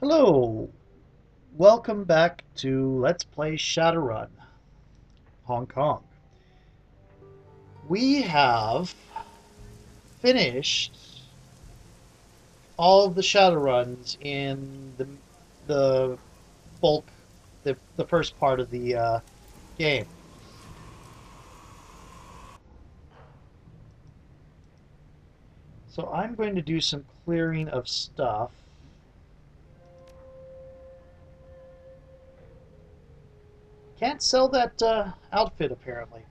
Hello, welcome back to Let's Play Shadowrun, Hong Kong. We have finished all of the Shadowruns in the bulk, the first part of the game. So I'm going to do some clearing of stuff. Can't sell that outfit apparently.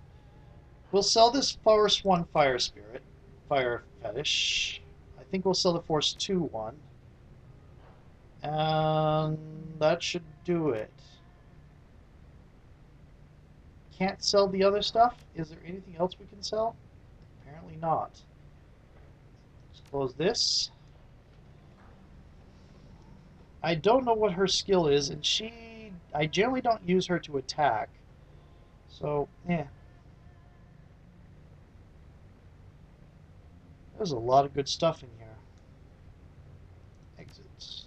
We'll sell this Force 1 Fire Spirit, Fire Fetish. I think we'll sell the Force 2 one. And that should do it. Can't sell the other stuff? Is there anything else we can sell? Apparently not. Let's close this. I don't know what her skill is, and I generally don't use her to attack. So, yeah. There's a lot of good stuff in here. Exits.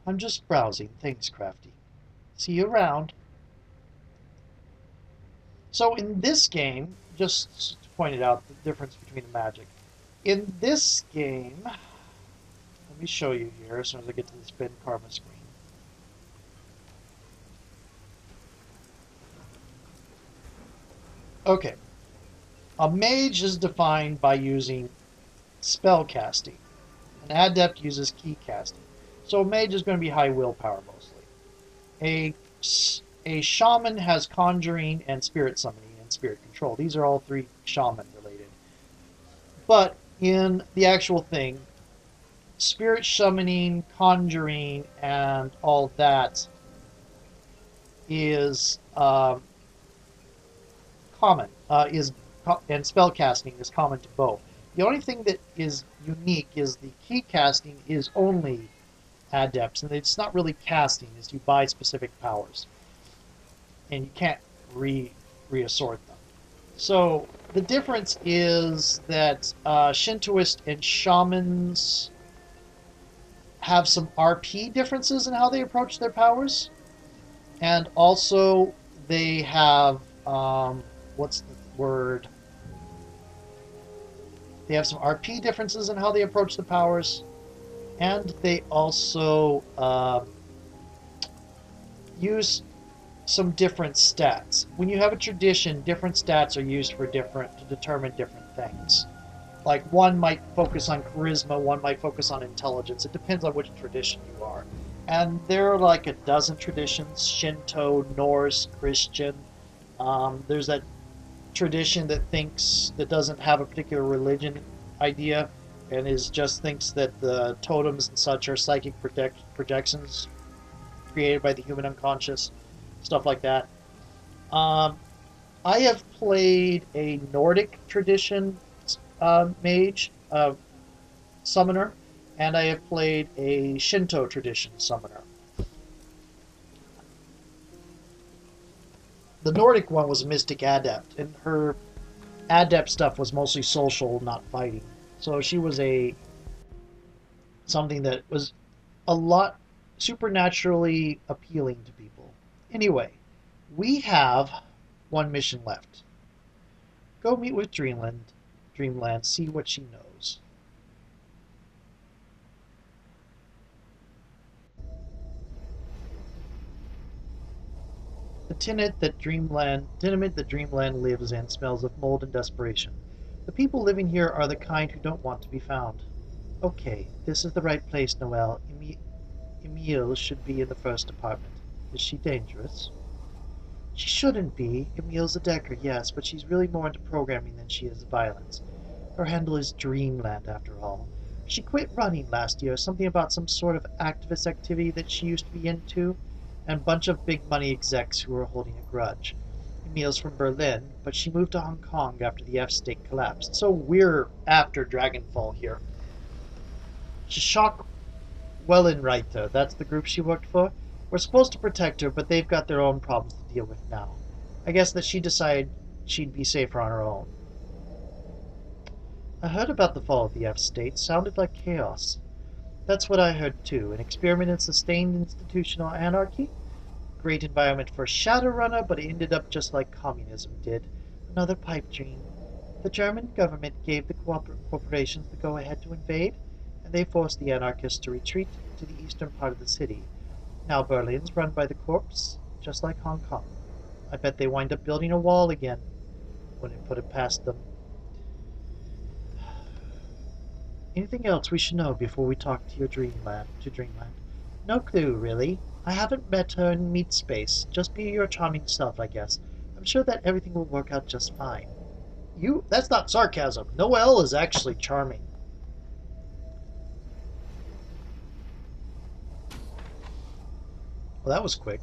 I'm just browsing. Thanks, Crafty. See you around. So in this game, just to point it out, the difference between the magic. In this game, let me show you here as soon as I get to the spin karma screen. Okay. A mage is defined by using spell casting. An adept uses key casting. So a mage is going to be high willpower mostly. A shaman has conjuring and spirit summoning and spirit control. These are all three shaman related. But in the actual thing, spirit summoning, conjuring, and all that is common. And spell casting is common to both. The only thing that is unique is the key casting is only adepts, and it's not really casting, is you buy specific powers. And you can't reassort them. So the difference is that Shintoist and shamans have some RP differences in how they approach their powers. And also they have, what's the word? They have some RP differences in how they approach the powers. And they also use some different stats. When you have a tradition, different stats are used to determine different things. Like one might focus on charisma, one might focus on intelligence. It depends on which tradition you are. And there are like a dozen traditions: Shinto, Norse, Christian. There's that tradition that doesn't have a particular religion idea and just thinks that the totems and such are psychic projections created by the human unconscious. Stuff like that. I have played a Nordic tradition mage, summoner, and I have played a Shinto tradition summoner. The Nordic one was a mystic adept, and her adept stuff was mostly social, not fighting. So she was something that was a lot supernaturally appealing to people. Anyway, we have one mission left. Go meet with Dreamland, see what she knows. The tenement that Dreamland lives in smells of mold and desperation. The people living here are the kind who don't want to be found. Okay, this is the right place, Noelle. Emile should be in the first apartment. Is she dangerous? She shouldn't be. Emile's a Decker, yes, but she's really more into programming than she is violence. Her handle is Dreamland, after all. She quit running last year, something about some sort of activist activity that she used to be into, and a bunch of big money execs who were holding a grudge. Emile's from Berlin, but she moved to Hong Kong after the F-state collapsed. So we're after Dragonfall here. Shock Wellenreiter, that's the group she worked for. We're supposed to protect her, but they've got their own problems to deal with now. I guess that she decided she'd be safer on her own. I heard about the fall of the F-state. Sounded like chaos. That's what I heard too. An experiment in sustained institutional anarchy? Great environment for Shadowrunner, but it ended up just like communism did. Another pipe dream. The German government gave the corporations the go-ahead to invade, and they forced the anarchists to retreat to the eastern part of the city. Now Berlin's run by the corps, just like Hong Kong. I bet they wind up building a wall again. Wouldn't put it past them. Anything else we should know before we talk to Dreamland? No clue, really. I haven't met her in meet space. Just be your charming self, I guess. I'm sure that everything will work out just fine. That's not sarcasm. Noelle is actually charming. Well, that was quick.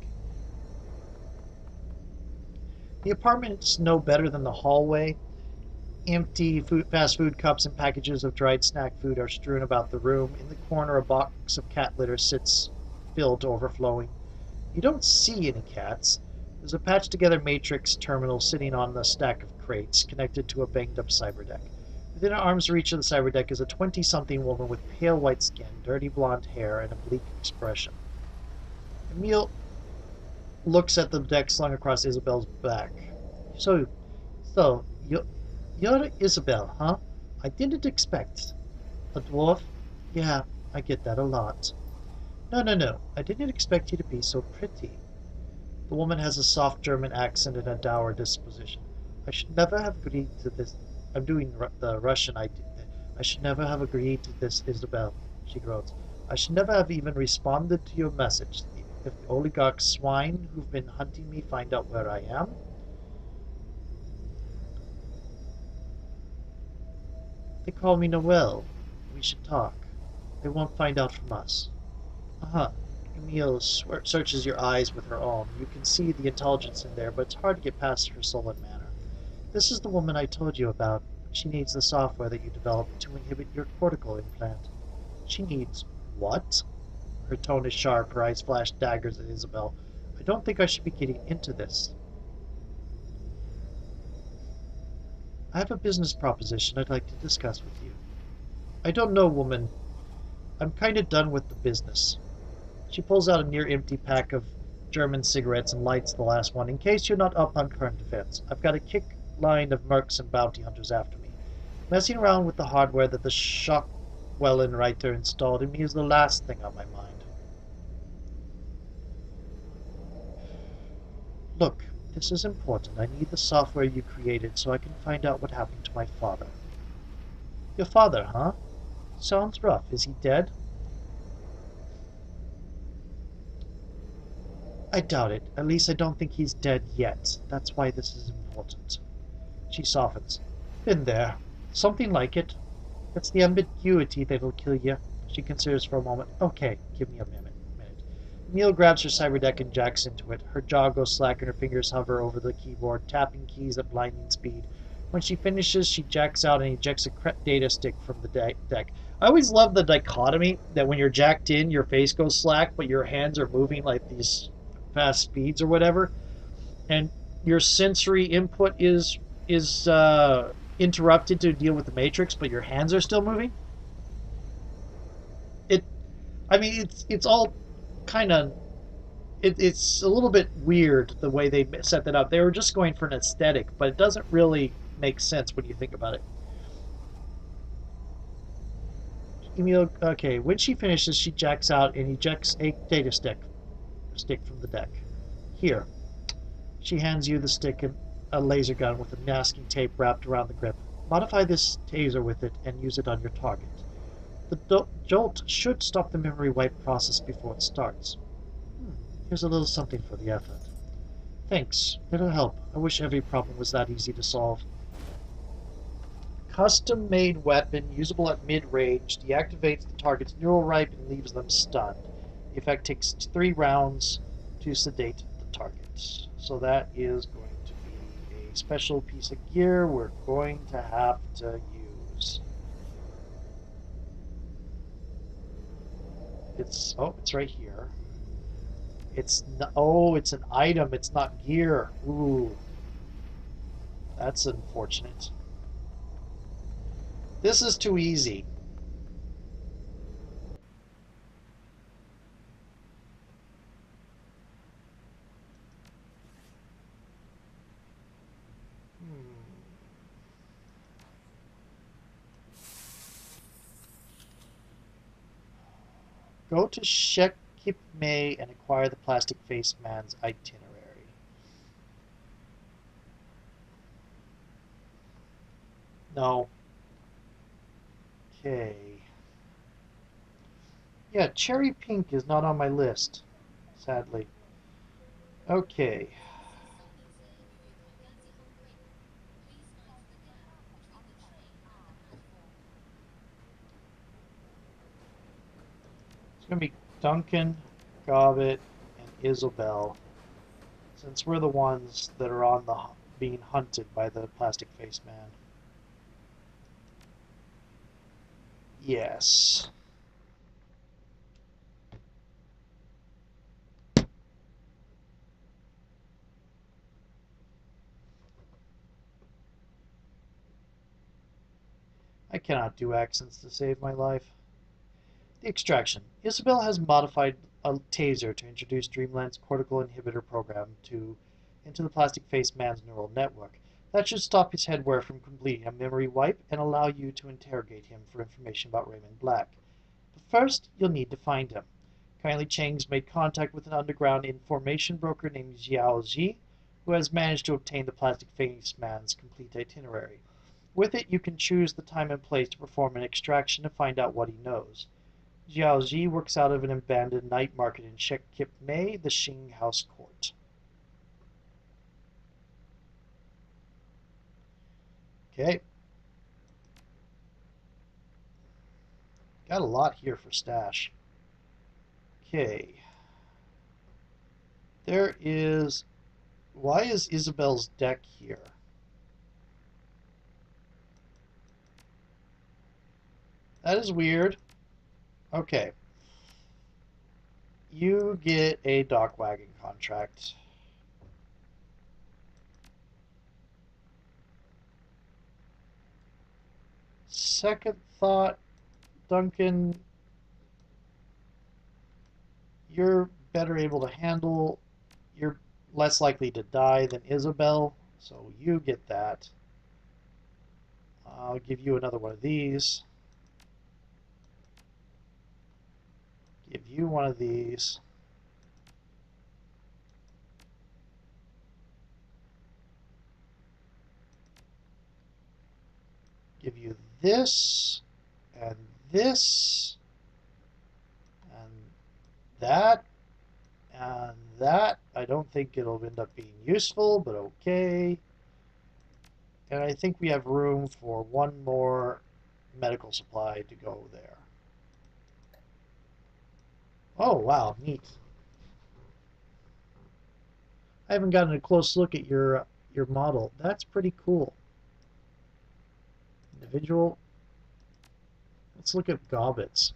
The apartment's no better than the hallway. Empty fast food cups and packages of dried snack food are strewn about the room. In the corner, a box of cat litter sits filled to overflowing. You don't see any cats. There's a patched-together Matrix terminal sitting on a stack of crates, connected to a banged-up cyberdeck. Within arm's reach of the cyberdeck is a 20-something woman with pale white skin, dirty blonde hair, and a bleak expression. Emil looks at the deck slung across Isabel's back. So, you're Isabel, huh? I didn't expect. A dwarf? Yeah, I get that a lot. No. I didn't expect you to be so pretty. The woman has a soft German accent and a dour disposition. I should never have agreed to this. I'm doing the Russian. I should never have agreed to this, Isabel, she groans. I should never have even responded to your message. If the oligarch swine who've been hunting me find out where I am, they call me Noelle. We should talk. They won't find out from us. Uh-huh. Emil searches your eyes with her own. You can see the intelligence in there, but it's hard to get past her sullen manner. This is the woman I told you about. She needs the software that you developed to inhibit your cortical implant. She needs what? Her tone is sharp. Her eyes flash daggers at Isabel. I don't think I should be getting into this. I have a business proposition I'd like to discuss with you. I don't know, woman. I'm kind of done with the business. She pulls out a near-empty pack of German cigarettes and lights the last one. In case you're not up on current events, I've got a kick line of mercs and bounty hunters after me. Messing around with the hardware that the Schockwellenreiter installed in me is the last thing on my mind. Look, this is important. I need the software you created so I can find out what happened to my father. Your father, huh? Sounds rough. Is he dead? I doubt it. At least I don't think he's dead yet. That's why this is important. She softens. Been there. Something like it. It's the ambiguity that'll kill you. She considers for a moment. Okay, give me a minute. Emil grabs her cyberdeck and jacks into it. Her jaw goes slack and her fingers hover over the keyboard, tapping keys at blinding speed. When she finishes, she jacks out and ejects a data stick from the deck. I always love the dichotomy that when you're jacked in, your face goes slack, but your hands are moving like these fast speeds or whatever, and your sensory input is interrupted to deal with the matrix, but your hands are still moving. It's all kind of it's a little bit weird the way they set that up. They were just going for an aesthetic, but it doesn't really make sense when you think about it. Emil, okay, when she finishes, she jacks out and ejects a data stick from the deck. Here. She hands you the stick and a laser gun with a masking tape wrapped around the grip. Modify this taser with it and use it on your target. The jolt should stop the memory wipe process before it starts. Here's a little something for the effort. Thanks. It'll help. I wish every problem was that easy to solve. Custom-made weapon, usable at mid-range, deactivates the target's neural ripe and leaves them stunned. The effect takes 3 rounds to sedate the target. So that is going to be a special piece of gear we're going to have to use. It's right here. It's an item. It's not gear. Ooh, that's unfortunate. This is too easy. Go to Shekip May and acquire the plastic face man's itinerary. No. Okay. Yeah, cherry pink is not on my list, sadly. Okay. It's going to be Duncan, Gobbet, and Isabel, since we're the ones that are on the being hunted by the plastic face man. Yes. I cannot do accents to save my life. The extraction. Isabel has modified a taser to introduce Dreamland's cortical inhibitor program into the plastic face man's neural network. That should stop his headwear from completing a memory wipe and allow you to interrogate him for information about Raymond Black. But first, you'll need to find him. Kindly Chang's made contact with an underground information broker named Xiao Ji, who has managed to obtain the plastic face man's complete itinerary. With it, you can choose the time and place to perform an extraction and find out what he knows. Xiao Ji works out of an abandoned night market in Shekip Mei, the Xing House Court. Okay. Got a lot here for stash. Okay. There is... Why is Isabel's deck here? That is weird. Okay. You get a dock wagon contract. Second thought, Duncan, you're better able to handle, you're less likely to die than Isabel, so you get that. I'll give you another one of these. Give you one of these. Give you this, and this, and that, and that. I don't think it'll end up being useful, but okay. And I think we have room for one more medical supply to go there. Oh, wow, neat. I haven't gotten a close look at your model. That's pretty cool. Individual. Let's look at Gobbets.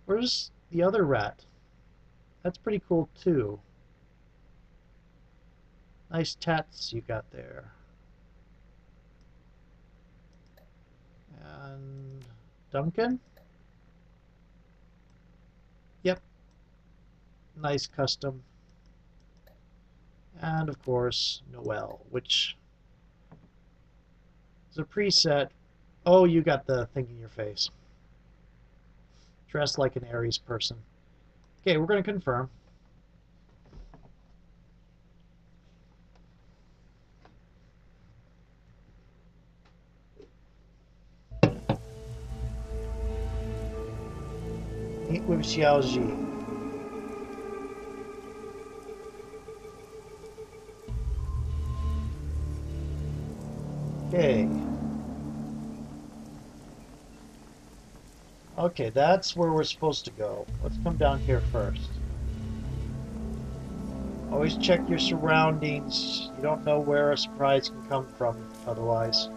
Where's the other rat? That's pretty cool too. Nice tats you got there. And Duncan? Yep. Nice custom. And of course, Noel, which is a preset. Oh, you got the thing in your face. Dressed like an Aries person. Okay, we're going to confirm. Meet with Xiao Ji. Okay. Okay, that's where we're supposed to go. Let's come down here first. Always check your surroundings. You don't know where a surprise can come from otherwise.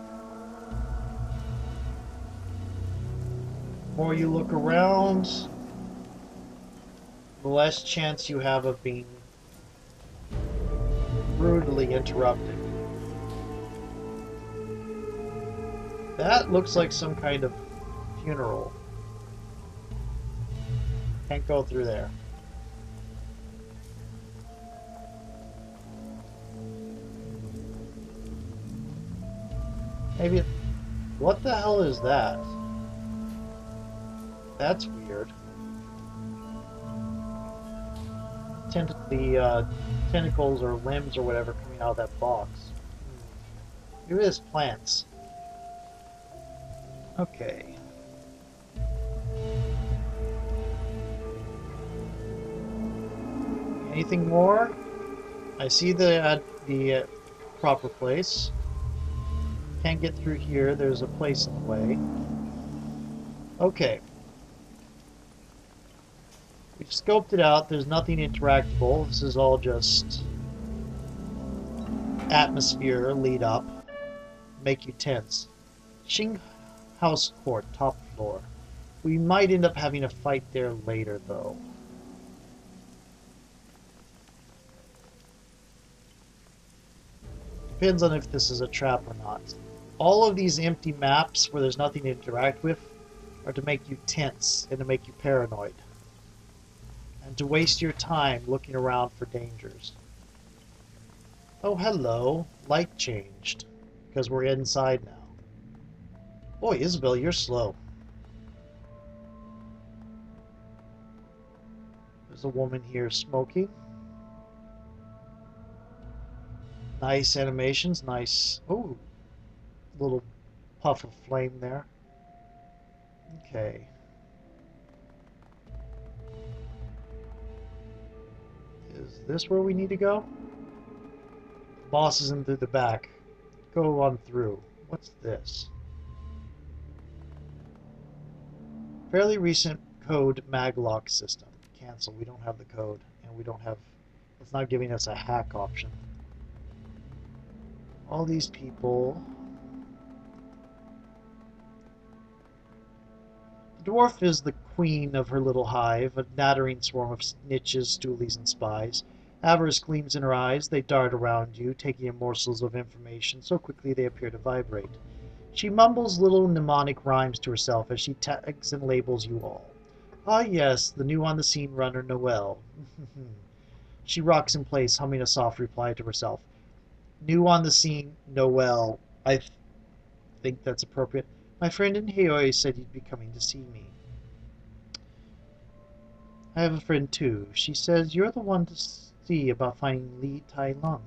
The more you look around, the less chance you have of being brutally interrupted. That looks like some kind of funeral. Can't go through there. Maybe... What the hell is that? That's weird. The tentacles or limbs or whatever coming out of that box. Maybe it's plants. Okay. Anything more? I see the proper place. Can't get through here. There's a place in the way. Okay. We've scoped it out. There's nothing interactable. This is all just atmosphere lead up. Make you tense. Xing House Court, top floor. We might end up having a fight there later, though. Depends on if this is a trap or not. All of these empty maps where there's nothing to interact with are to make you tense and to make you paranoid. And to waste your time looking around for dangers. Oh, hello. Light changed. Because we're inside now. Boy, Isabel, you're slow. There's a woman here smoking. Nice animations, nice... Ooh, little puff of flame there. Okay. Is this where we need to go? The boss is in through the back. Go on through. What's this? Fairly recent code maglock system. Cancel. We don't have the code, and we don't have... It's not giving us a hack option. All these people... The dwarf is the queen of her little hive, a nattering swarm of snitches, stoolies, and spies. Avarice gleams in her eyes. They dart around you, taking in morsels of information so quickly they appear to vibrate. She mumbles little mnemonic rhymes to herself as she tags and labels you all. Ah yes, the new on the scene runner Noelle. She rocks in place, humming a soft reply to herself. New on the scene Noelle. I think that's appropriate. My friend in Heoi said you'd be coming to see me. I have a friend too. She says you're the one to see about finding Li Tai Lung.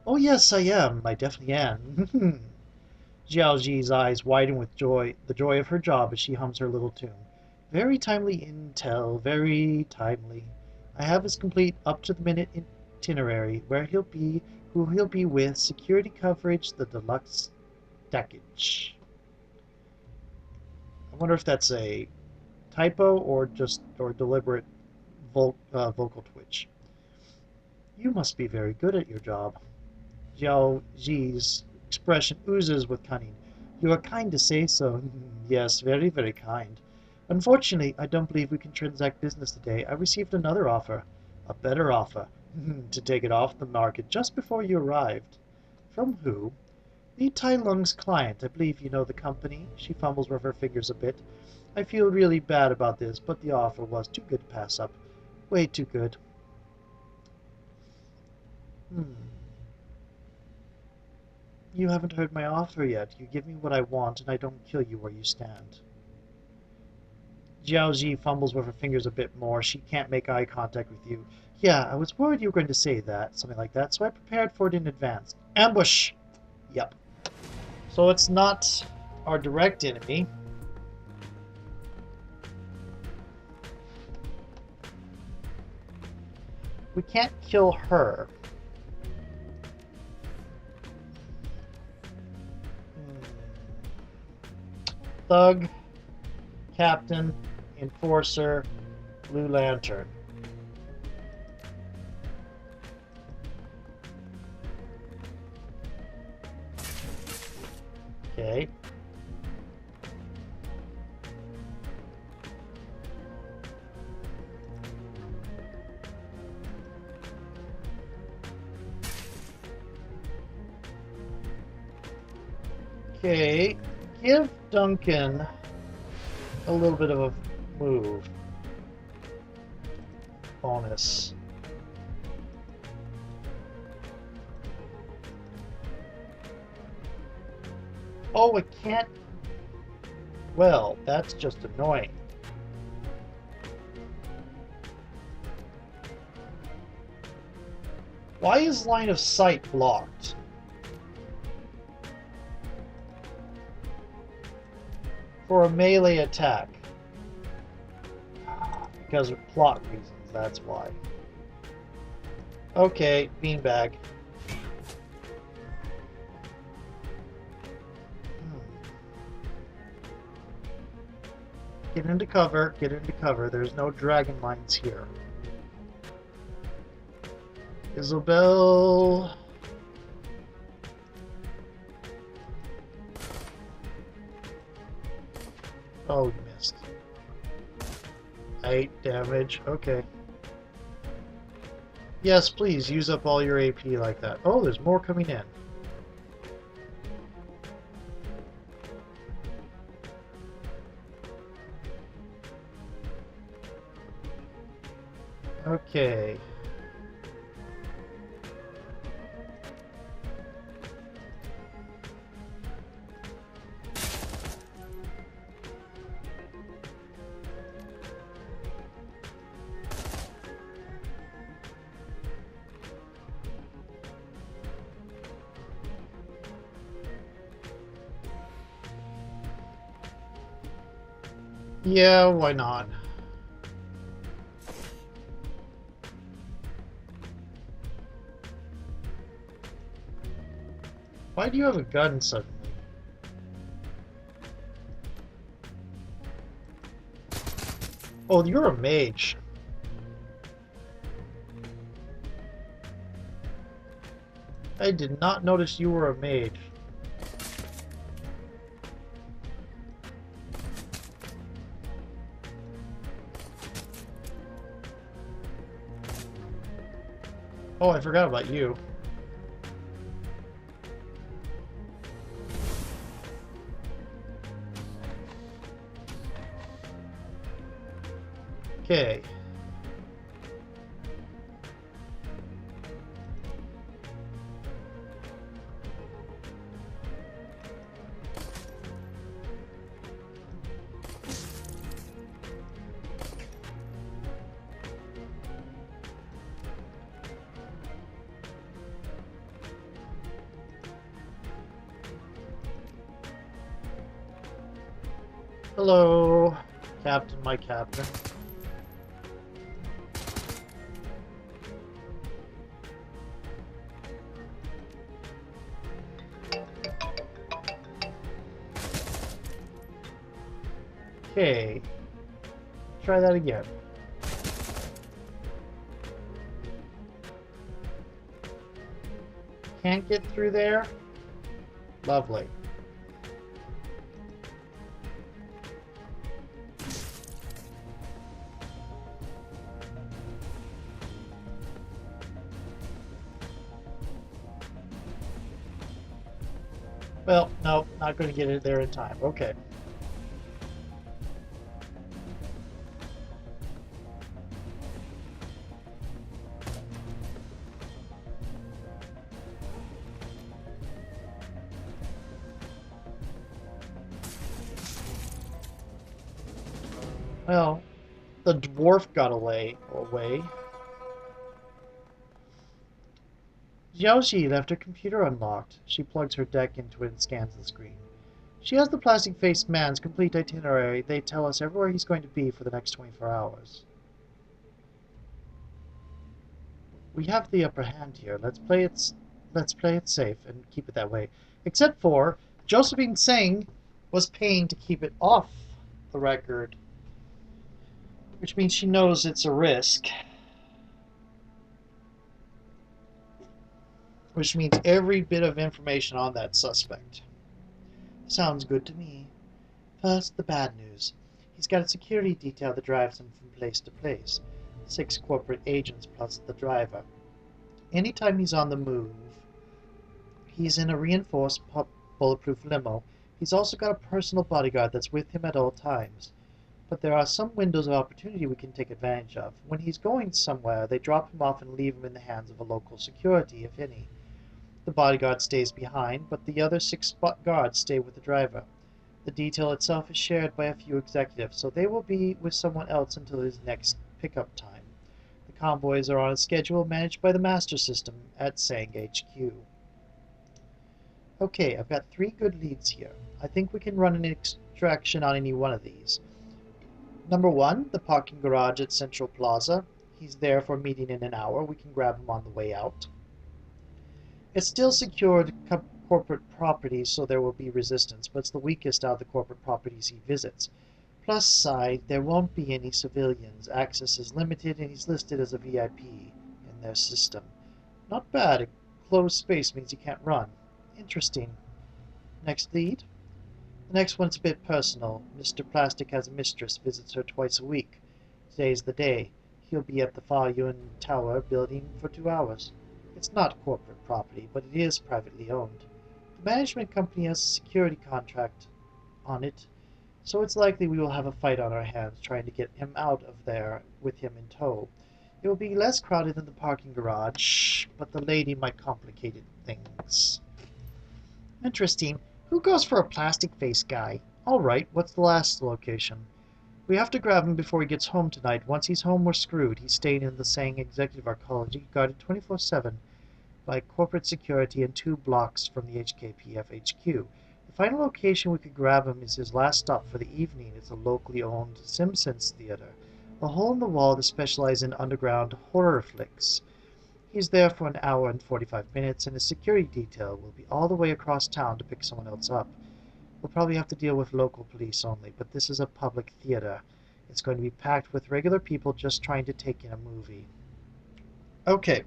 Oh yes, I am. I definitely am. Jiao Ji's eyes widen with joy, the joy of her job as she hums her little tune. Very timely intel, very timely. I have his complete up-to-the-minute itinerary, where he'll be, who he'll be with, security coverage, the deluxe package. I wonder if that's a typo or deliberate vocal twitch. You must be very good at your job. Jiao Ji's expression oozes with cunning. You are kind to say so. Yes, very, very kind. Unfortunately, I don't believe we can transact business today. I received another offer, a better offer, to take it off the market just before you arrived. From who? Li Tai Lung's client. I believe you know the company. She fumbles with her fingers a bit. I feel really bad about this, but the offer was too good to pass up. Way too good. You haven't heard my offer yet. You give me what I want, and I don't kill you where you stand. Jiao Ji fumbles with her fingers a bit more. She can't make eye contact with you. Yeah, I was worried you were going to say that, something like that, so I prepared for it in advance. Ambush! Yep. So it's not our direct enemy. We can't kill her. Thug, Captain, Enforcer, Blue Lantern. Okay. Okay. Give Duncan a little bit of a move bonus. Oh, it can't. Well, that's just annoying. Why is line of sight blocked? For a melee attack. Because of plot reasons, that's why. Okay, beanbag. Get into cover, get into cover. There's no dragon mines here. Isabel. Oh, you missed. 8 damage. Okay. Yes, please use up all your AP like that. Oh, there's more coming in. Okay. Yeah, why not? Why do you have a gun suddenly? Oh, you're a mage. I did not notice you were a mage. Oh, I forgot about you. Okay. Hello, Captain, my captain. Okay, try that again. Can't get through there? Lovely. Well, no, not going to get it there in time. Okay. Well, the dwarf got away. Xiaoxi left her computer unlocked. She plugs her deck into it and scans the screen. She has the plastic-faced man's complete itinerary. They tell us everywhere he's going to be for the next 24 hours. We have the upper hand here. Let's play it safe and keep it that way. Except for Josephine Singh was paying to keep it off the record, which means she knows it's a risk. Which means every bit of information on that suspect. Sounds good to me. First, the bad news. He's got a security detail that drives him from place to place. 6 corporate agents plus the driver. Anytime he's on the move, he's in a reinforced bulletproof limo. He's also got a personal bodyguard that's with him at all times. But there are some windows of opportunity we can take advantage of. When he's going somewhere, they drop him off and leave him in the hands of a local security, if any. The bodyguard stays behind, but the other 6 guards stay with the driver. The detail itself is shared by a few executives, so they will be with someone else until his next pickup time. The convoys are on a schedule managed by the master system at Sang HQ. Okay, I've got 3 good leads here. I think we can run an extraction on any one of these. Number 1, the parking garage at Central Plaza. He's there for a meeting in an hour. We can grab him on the way out. It's still secured corporate property, so there will be resistance, but it's the weakest out of the corporate properties he visits. Plus side, there won't be any civilians. Access is limited, and he's listed as a VIP in their system. Not bad. A closed space means he can't run. Interesting. Next lead. The next one's a bit personal. Mr. Plastic has a mistress, visits her twice a week. Today's the day. He'll be at the Fa Yun Tower building for 2 hours. It's not corporate property, but it is privately owned. The management company has a security contract on it, so it's likely we will have a fight on our hands trying to get him out of there with him in tow. It will be less crowded than the parking garage, but the lady might complicate things. Interesting. Who goes for a plastic face guy? Alright, what's the last location? We have to grab him before he gets home tonight. Once he's home, we're screwed. He's staying in the Sang Executive Arcology, guarded 24/7 by corporate security and 2 blocks from the HKPF HQ. The final location we could grab him is his last stop for the evening. It's a locally owned Simpsons theater, a hole in the wall that specializes in underground horror flicks. He's there for an hour and 45 minutes, and his security detail will be all the way across town to pick someone else up. We'll probably have to deal with local police only, but this is a public theater. It's going to be packed with regular people just trying to take in a movie. Okay,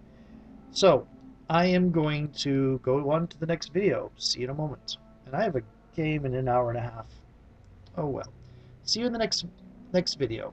so I am going to go on to the next video. See you in a moment. And I have a game in an hour and a half. Oh well. See you in the next video.